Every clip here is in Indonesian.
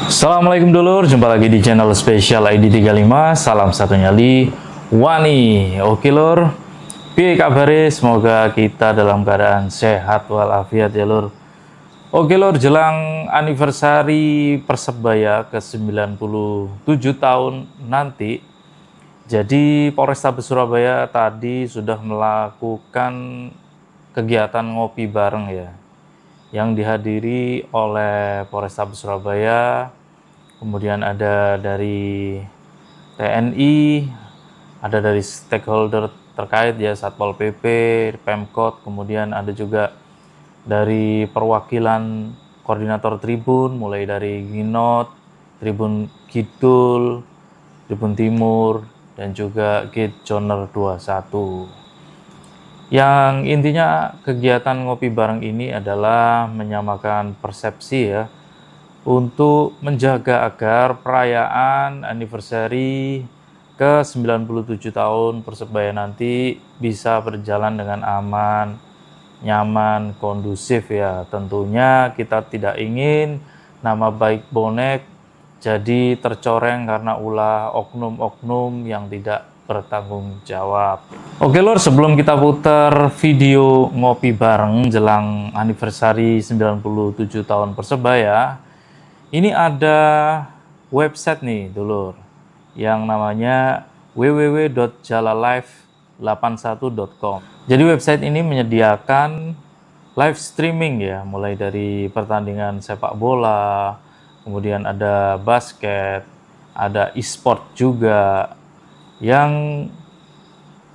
Assalamualaikum dulur, jumpa lagi di channel spesial ID35. Salam satu nyali wani. Oke lur, piye kabare? Semoga kita dalam keadaan sehat walafiat ya lur. Oke lur, jelang anniversary Persebaya ke 97 tahun nanti. Jadi Polrestabes Surabaya tadi sudah melakukan kegiatan ngopi bareng ya, yang dihadiri oleh Polrestabes Surabaya. Kemudian ada dari TNI, ada dari stakeholder terkait ya, Satpol PP, Pemkot, kemudian ada juga dari perwakilan koordinator tribun, mulai dari Ginot, Tribun Kidul, Tribun Timur, dan juga Gate Joner 21. Yang intinya kegiatan ngopi bareng ini adalah menyamakan persepsi ya, untuk menjaga agar perayaan anniversary ke 97 tahun Persebaya nanti bisa berjalan dengan aman, nyaman, kondusif ya. Tentunya kita tidak ingin nama baik bonek jadi tercoreng karena ulah oknum-oknum yang tidak bertanggung jawab. Oke lur, sebelum kita putar video ngopi bareng jelang anniversary 97 tahun Persebaya, ini ada website nih dulur, yang namanya www.jalalive81.com. Jadi website ini menyediakan live streaming ya, mulai dari pertandingan sepak bola, kemudian ada basket, ada e-sport juga, yang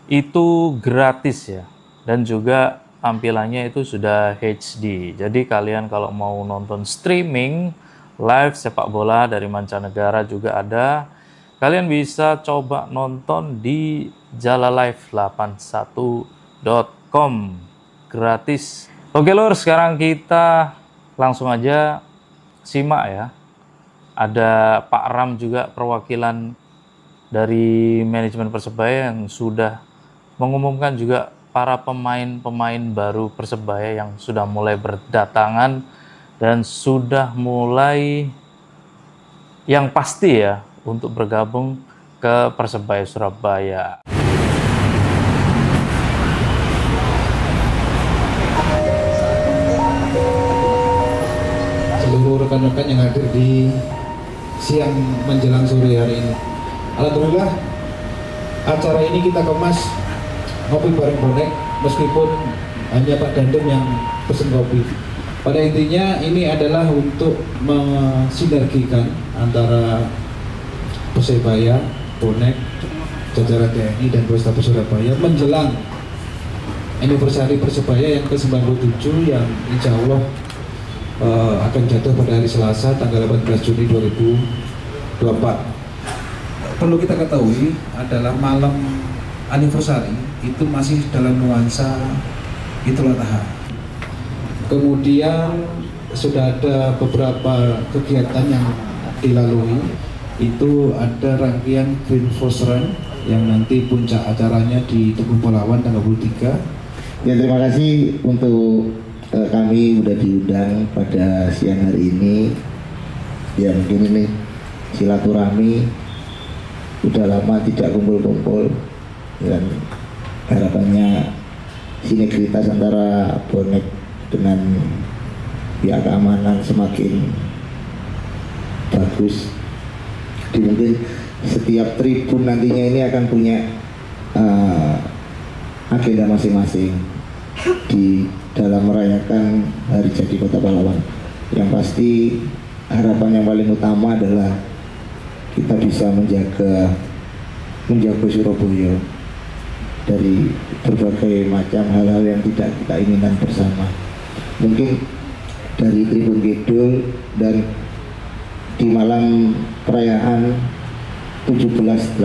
itu gratis ya, dan juga tampilannya itu sudah HD. Jadi kalian kalau mau nonton streaming live sepak bola dari mancanegara juga ada, kalian bisa coba nonton di jalalive81.com gratis. Oke lur, sekarang kita langsung aja simak ya. Ada Pak Ram juga, perwakilan dari manajemen Persebaya, yang sudah mengumumkan juga para pemain-pemain baru Persebaya yang sudah mulai berdatangan dan sudah mulai yang pasti ya untuk bergabung ke Persebaya Surabaya. Seluruh rekan-rekan yang hadir di siang menjelang sore hari ini, alhamdulillah acara ini kita kemas ngopi bareng bonek, meskipun hanya Pak Dandem yang pesen kopi. Pada intinya ini adalah untuk mensinergikan antara Persebaya, bonek, jajaran TNI dan Polrestabes Surabaya menjelang anniversary Persebaya yang ke-97 yang insya Allah akan jatuh pada hari Selasa tanggal 18 Juni 2024. Perlu kita ketahui adalah malam anniversary itu masih dalam nuansa Idul Adha. Kemudian sudah ada beberapa kegiatan yang dilalui, itu ada rangkaian Green Force Run yang nanti puncak acaranya di Tugu Pahlawan tanggal 23. Ya, terima kasih untuk kami sudah diundang pada siang hari ini. Ya mungkin ini silaturahmi, udah lama tidak kumpul-kumpul, dan harapannya sinergitas antara bonek dengan pihak keamanan semakin bagus. Mungkin setiap tribun nantinya ini akan punya agenda masing-masing di dalam merayakan hari jadi Kota Pahlawan. Yang pasti harapan yang paling utama adalah kita bisa menjaga Surabaya dari berbagai macam hal-hal yang tidak kita inginkan bersama. Mungkin dari Tribun Kidul dan di malam perayaan 17-18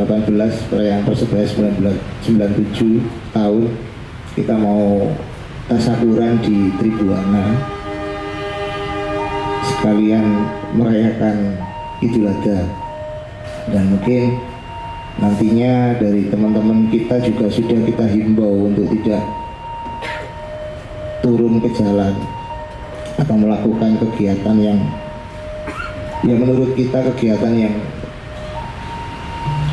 perayaan Persebaya 97 tahun, kita mau tasyakuran di Tribuana sekalian merayakan Idul Adha. Dan mungkin nantinya dari teman-teman kita juga sudah kita himbau untuk tidak turun ke jalan atau melakukan kegiatan yang menurut kita kegiatan yang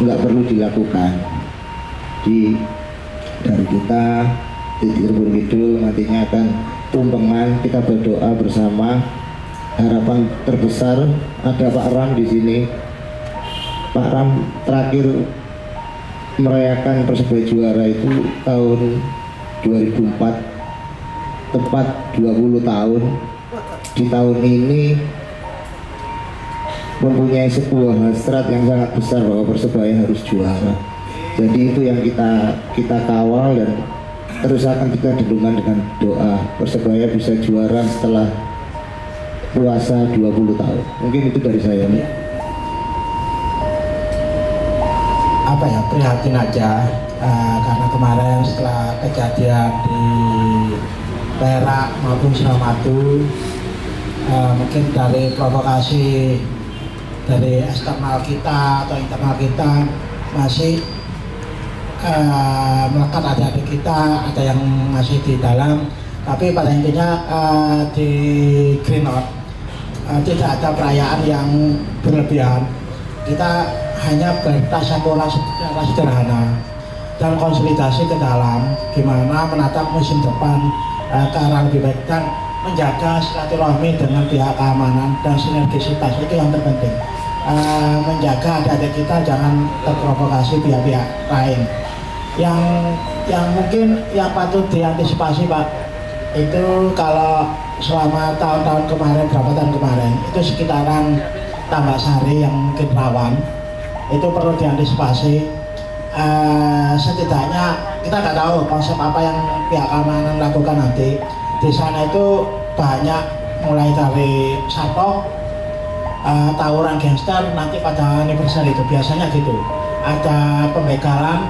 nggak perlu dilakukan. Dari kita di Tribun Kidul nantinya akan tumpengan, kita berdoa bersama. Harapan terbesar ada Pak Ram di sini. Pak Ram terakhir merayakan Persebaya juara itu tahun 2004, tepat 20 tahun. Di tahun ini mempunyai sebuah hasrat yang sangat besar bahwa Persebaya harus juara. Jadi itu yang kita kawal dan terus akan kita dendungkan dengan doa Persebaya bisa juara setelah puasa 20 tahun. Mungkin itu dari saya nih. Apa ya, prihatin aja karena kemarin setelah kejadian di Perak maupun Suramadu, mungkin dari provokasi dari eksternal kita atau internal kita masih melekat adik-adik kita, ada yang masih di dalam. Tapi pada intinya di Greenwood tidak ada perayaan yang berlebihan. Kita hanya bertasyakuran secara sederhana dan konsolidasi ke dalam gimana menatap musim depan ke arah lebih baik dan menjaga silaturahmi dengan pihak keamanan dan sinergisitas, itu yang terpenting. Menjaga adik-adik kita jangan terprovokasi pihak-pihak lain. Yang mungkin yang patut diantisipasi, Pak, itu kalau selama tahun-tahun kemarin, berapa tahun kemarin, itu sekitaran Tambak Sari yang mungkin rawan, itu perlu diantisipasi. Setidaknya kita nggak tahu konsep apa yang pihak keamanan lakukan nanti. Di sana itu banyak mulai dari sapok, tawuran gangster, nanti pada anniversary itu biasanya gitu. Ada pembegalan,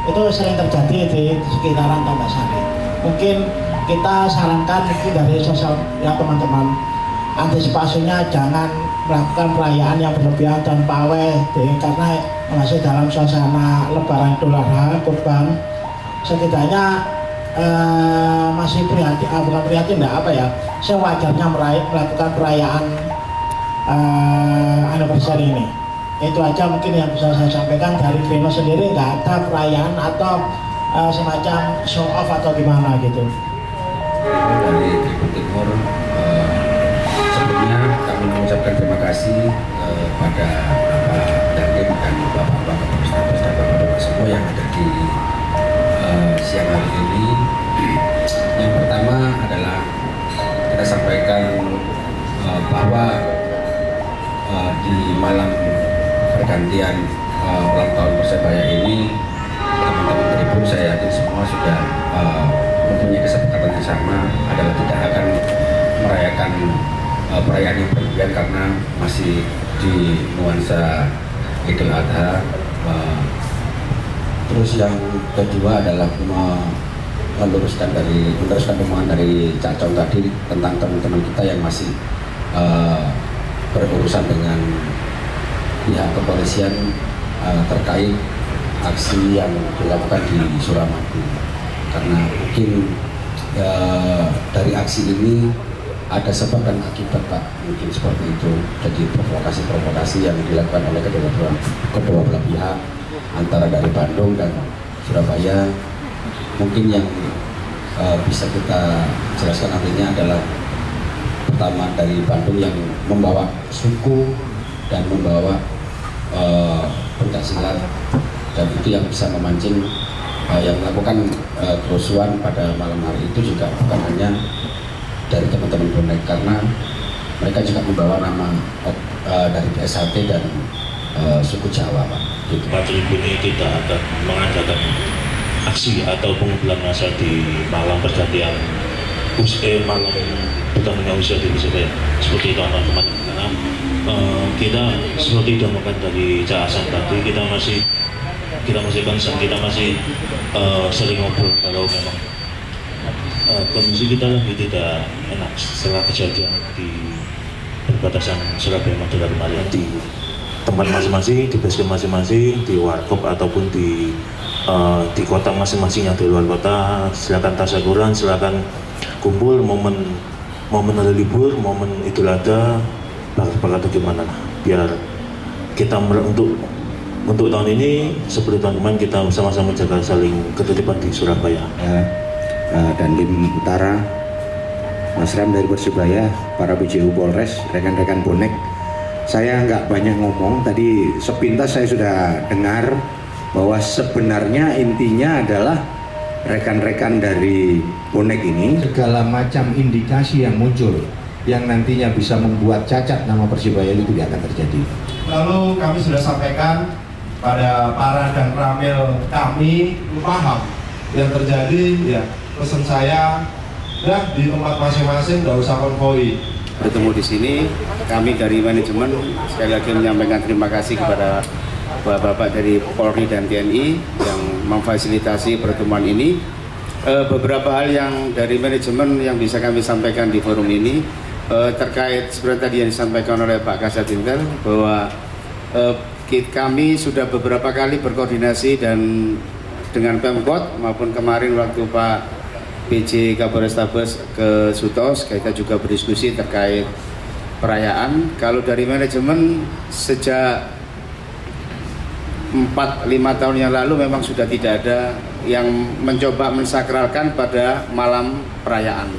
itu sering terjadi di sekitaran Tambak Sari. Mungkin kita sarankan mungkin dari sosial ya teman-teman, antisipasinya jangan melakukan perayaan yang berlebihan dan pawai karena masih dalam suasana Lebaran Idul Adha Kurban. Setidaknya masih prihatin, bukan prihatin, enggak apa ya, sewajarnya melakukan perayaan anniversary ini. Itu aja mungkin yang bisa saya sampaikan. Dari Vino sendiri nggak ada perayaan atau semacam show off atau gimana gitu. Dari Tribun Timur, sebelumnya kami mengucapkan terima kasih pada Bapak Dandim dan Bapak-Bapak Kepala dan Bapak-Bapak semua yang ada di siang hari ini. Yang pertama adalah kita sampaikan bahwa di malam pergantian ulang tahun Persebaya ini, teman-teman Tribun saya yakin semua sudah mempunyai kesepakatan yang sama, adalah tidak akan merayakan perayaan yang berlebihan karena masih di nuansa Idul Adha. Terus yang kedua adalah meneruskan omongan dari Cak Con tadi tentang teman-teman kita yang masih berurusan dengan pihak kepolisian terkait aksi yang dilakukan di Suramadu. Karena mungkin dari aksi ini ada sebab dan akibat, Pak, mungkin seperti itu. Jadi provokasi yang dilakukan oleh kedua belah pihak antara dari Bandung dan Surabaya. Mungkin yang bisa kita jelaskan nantinya adalah pertama dari Bandung yang membawa suku dan membawa pencaksilat, dan itu yang bisa memancing yang melakukan kerusuhan pada malam hari itu juga bukan hanya dari teman-teman bonek, karena mereka juga membawa nama dari SHT dan suku Jawa, Pak. Gitu. Pak Tribun ini tidak akan mengadakan aksi atau pengumpulan massa di malam pergantian malam pertandingan usia di Persebaya seperti tahun kemarin, karena kita seperti diomongkan dari Cak Hasan tadi, kita masih concern, kita masih sering ngobrol kalau memang kondisi kita lagi tidak enak setelah kejadian di perbatasan Surabaya Madura kemarin. tempat masing-masing, di basecamp masing-masing, di warkop ataupun di kota masing-masing yang di luar kota. Silakan tasyakuran, silakan kumpul momen hari libur, momen Idul Adha, bakal gimana biar kita untuk tahun ini seperti tahun kemarin kita sama-sama jaga saling ketertiban di Surabaya. Dan tim Utara, Mas Ram dari Persebaya, para PJU Polres, rekan-rekan bonek. Saya nggak banyak ngomong, tadi sepintas saya sudah dengar bahwa sebenarnya intinya adalah rekan-rekan dari bonek ini segala macam indikasi yang muncul yang nantinya bisa membuat cacat nama Persebaya itu tidak akan terjadi. Lalu kami sudah sampaikan pada para dan ramil kami paham yang terjadi, ya pesan saya dah di tempat masing-masing, nggak usah konvoi. Bertemu di sini kami dari manajemen sekali lagi menyampaikan terima kasih kepada bapak-bapak dari Polri dan TNI yang memfasilitasi pertemuan ini. Beberapa hal yang dari manajemen yang bisa kami sampaikan di forum ini terkait seperti tadi yang disampaikan oleh Pak Kasat Intel bahwa kami sudah beberapa kali berkoordinasi dan dengan Pemkot maupun kemarin waktu Pak PJ Kapolrestabes ke Sutos, kita juga berdiskusi terkait perayaan. Kalau dari manajemen sejak 4-5 tahun yang lalu memang sudah tidak ada yang mencoba mensakralkan pada malam perayaan,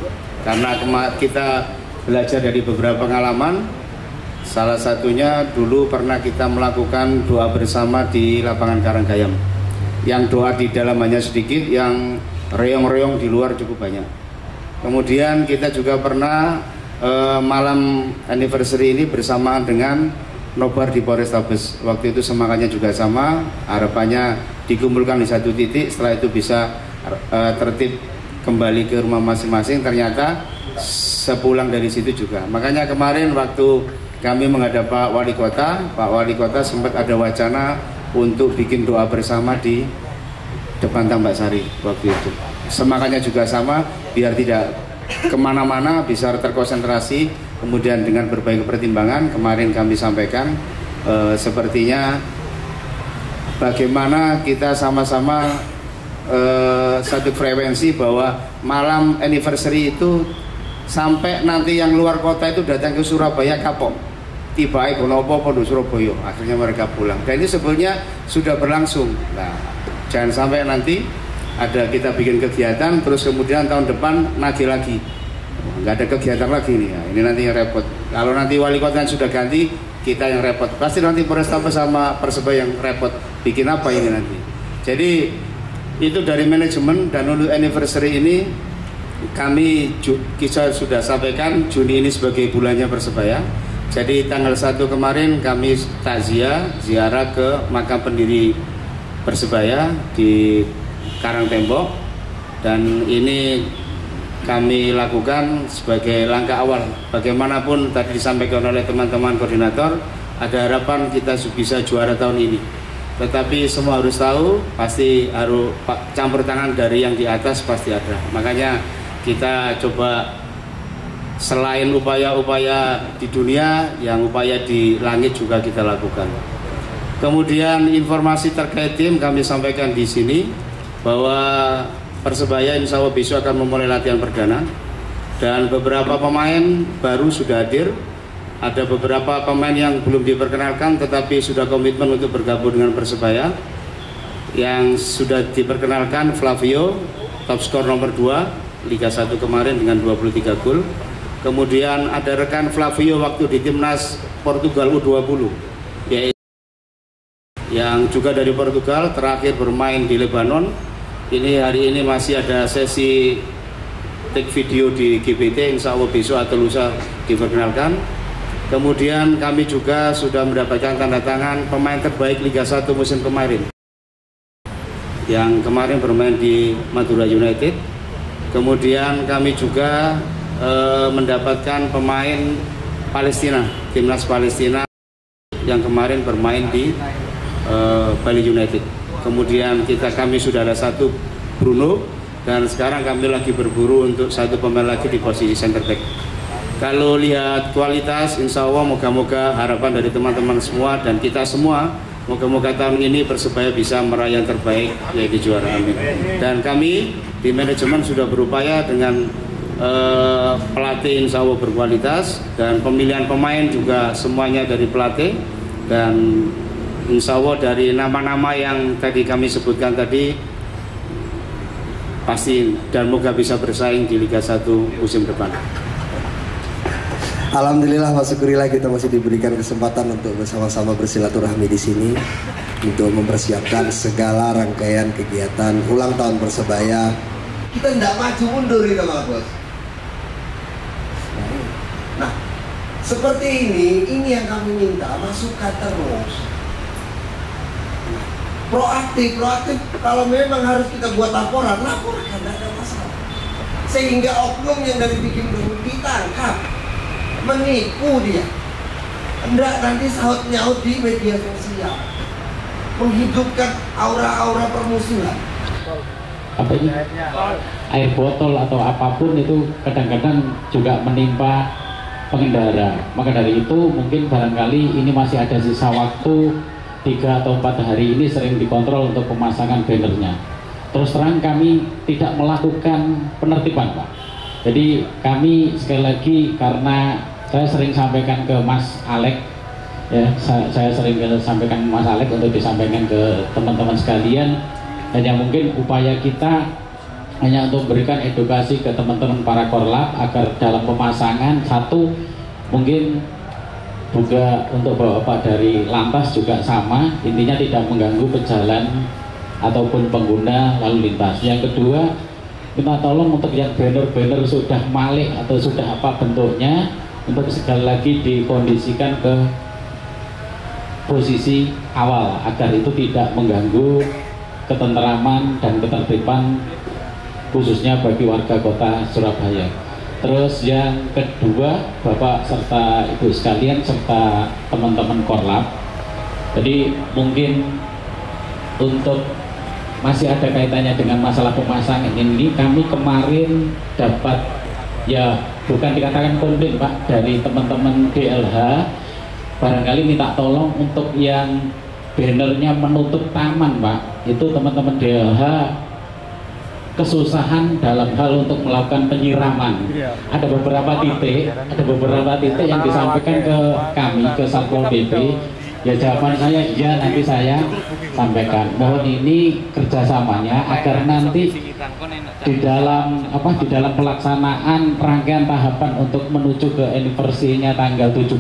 karena kita belajar dari beberapa pengalaman. Salah satunya dulu pernah kita melakukan doa bersama di lapangan Karanggayam, yang doa di dalam hanya sedikit, yang reong-reong di luar cukup banyak. Kemudian kita juga pernah malam anniversary ini bersamaan dengan nobar di Polrestabes. Waktu itu semangatnya juga sama, harapannya dikumpulkan di satu titik, setelah itu bisa tertib kembali ke rumah masing-masing. Ternyata sepulang dari situ juga. Makanya kemarin waktu kami menghadap Pak Wali Kota sempat ada wacana untuk bikin doa bersama di depan Tambak Sari waktu itu. Semangatnya juga sama, biar tidak kemana-mana, bisa terkonsentrasi. Kemudian dengan berbagai pertimbangan kemarin kami sampaikan sepertinya bagaimana kita sama-sama satu frekuensi bahwa malam anniversary itu sampai nanti yang luar kota itu datang ke Surabaya kapok. Tiba Ekonopo di Surabaya, akhirnya mereka pulang. Dan ini sebenarnya sudah berlangsung. Nah, jangan sampai nanti ada kita bikin kegiatan terus kemudian tahun depan nagih lagi, nggak ada kegiatan lagi nih. Nah, ini nanti yang repot. Kalau nanti wali kota yang sudah ganti, kita yang repot. Pasti nanti Polrestabes sama Persebaya yang repot. Bikin apa ini nanti? Jadi itu dari manajemen. Dan untuk anniversary ini kami kita sudah sampaikan Juni ini sebagai bulannya Persebaya. Jadi tanggal 1 kemarin kami takziah ziarah ke makam pendiri Persebaya di Karangtembok, dan ini kami lakukan sebagai langkah awal. Bagaimanapun tadi disampaikan oleh teman-teman koordinator, ada harapan kita bisa juara tahun ini. Tetapi semua harus tahu, pasti harus campur tangan dari yang di atas pasti ada. Makanya kita coba selain upaya-upaya di dunia, yang upaya di langit juga kita lakukan. Kemudian informasi terkait tim kami sampaikan di sini bahwa Persebaya insya Allah besok akan memulai latihan perdana, dan beberapa pemain baru sudah hadir. Ada beberapa pemain yang belum diperkenalkan tetapi sudah komitmen untuk bergabung dengan Persebaya. Yang sudah diperkenalkan Flavio, top skor nomor 2 Liga 1 kemarin dengan 23 gol. Kemudian ada rekan Flavio waktu di timnas Portugal U20, yang juga dari Portugal, terakhir bermain di Lebanon. Ini hari ini masih ada sesi take video di GPT, insya Allah besok atau lusa diperkenalkan. Kemudian kami juga sudah mendapatkan tanda tangan pemain terbaik Liga 1 musim kemarin, yang kemarin bermain di Madura United. Kemudian kami juga mendapatkan pemain Palestina, timnas Palestina yang kemarin bermain di Bali United. Kemudian kami sudah ada satu Bruno, dan sekarang kami lagi berburu untuk satu pemain lagi di posisi center back. Kalau lihat kualitas, insya Allah moga-moga harapan dari teman-teman semua dan kita semua, moga-moga tahun ini Persebaya bisa meraih yang terbaik, yaitu juara, amin. Dan kami di manajemen sudah berupaya dengan pelatih insya Allah berkualitas, dan pemilihan pemain juga semuanya dari pelatih, dan insya Allah dari nama-nama yang tadi kami sebutkan tadi pasti dan moga bisa bersaing di Liga 1 musim depan. Alhamdulillah, syukurillah kita masih diberikan kesempatan untuk bersama-sama bersilaturahmi di sini untuk mempersiapkan segala rangkaian kegiatan ulang tahun Persebaya. Kita tidak maju mundur itu Pak Bos. Nah, seperti ini yang kami minta, masukan terus. Proaktif. Kalau memang harus kita buat laporan, laporkan, tidak ada masalah. Sehingga oknum yang dari bikin dulu ditangkap, menipu dia, hendak nanti sahut-nyaut di media sosial, menghidupkan aura-aura permusuhan. Apa ini? Air botol atau apapun itu kadang-kadang juga menimpa pengendara. Maka dari itu mungkin barangkali ini masih ada sisa waktu 3 atau 4 hari ini sering dikontrol untuk pemasangan bannernya. Terus terang kami tidak melakukan penertiban, Pak. Jadi kami sekali lagi, karena saya sering sampaikan ke Mas Alek, ya, saya sering sampaikan Mas Alek untuk disampaikan ke teman-teman sekalian. Hanya mungkin upaya kita hanya untuk memberikan edukasi ke teman-teman para korlap agar dalam pemasangan, satu mungkin juga untuk bapak dari lantas juga sama, intinya tidak mengganggu pejalan ataupun pengguna lalu lintas. Yang kedua, kita tolong untuk yang banner-banner sudah malik atau sudah apa bentuknya, untuk sekali lagi dikondisikan ke posisi awal agar itu tidak mengganggu ketenteraman dan ketertiban khususnya bagi warga kota Surabaya. Terus yang kedua, Bapak serta Ibu sekalian serta teman-teman korlap, jadi mungkin untuk masih ada kaitannya dengan masalah pemasangan ini, kami kemarin dapat, ya bukan dikatakan komplain Pak, dari teman-teman DLH barangkali minta tolong untuk yang bannernya menutup taman Pak, itu teman-teman DLH kesusahan dalam hal untuk melakukan penyiraman. Ada beberapa titik yang disampaikan ke kami, ke Satpol PP. Ya jawaban saya iya, nanti saya sampaikan. Mohon ini kerjasamanya agar nanti di dalam pelaksanaan rangkaian tahapan untuk menuju ke anniversary-nya tanggal 17,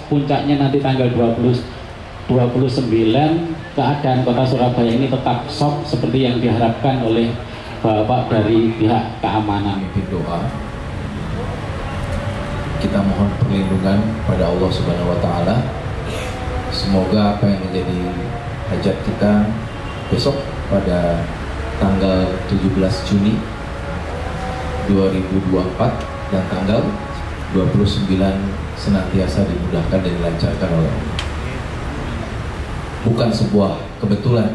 puncaknya nanti tanggal 29, keadaan kota Surabaya ini tetap soft seperti yang diharapkan oleh Bapak dari pihak keamanan. Doa, kita mohon perlindungan pada Allah Subhanahu wa Ta'ala. Semoga apa yang menjadi hajat kita besok pada tanggal 17 Juni 2024 dan tanggal 29 senantiasa dimudahkan dan dilancarkan oleh Allah. Bukan sebuah kebetulan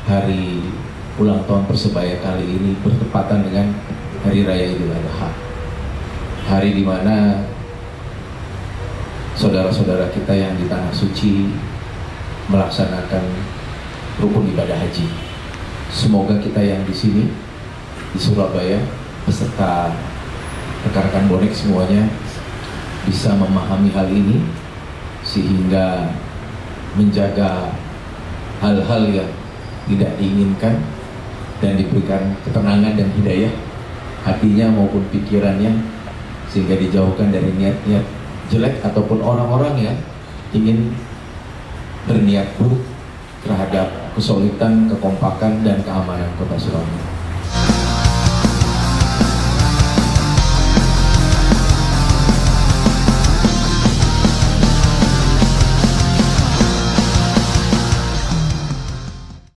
hari ulang tahun Persebaya kali ini bertepatan dengan Hari Raya Idul Adha, hari di mana saudara-saudara kita yang di Tanah Suci melaksanakan rukun ibadah haji. Semoga kita yang di sini di Surabaya beserta rekan-rekan bonek semuanya bisa memahami hal ini sehingga menjaga hal-hal yang tidak diinginkan dan diberikan ketenangan dan hidayah hatinya maupun pikirannya, sehingga dijauhkan dari niat-niat jelek ataupun orang-orang yang ingin berniat buruk terhadap kesulitan, kekompakan dan keamanan kota Surabaya.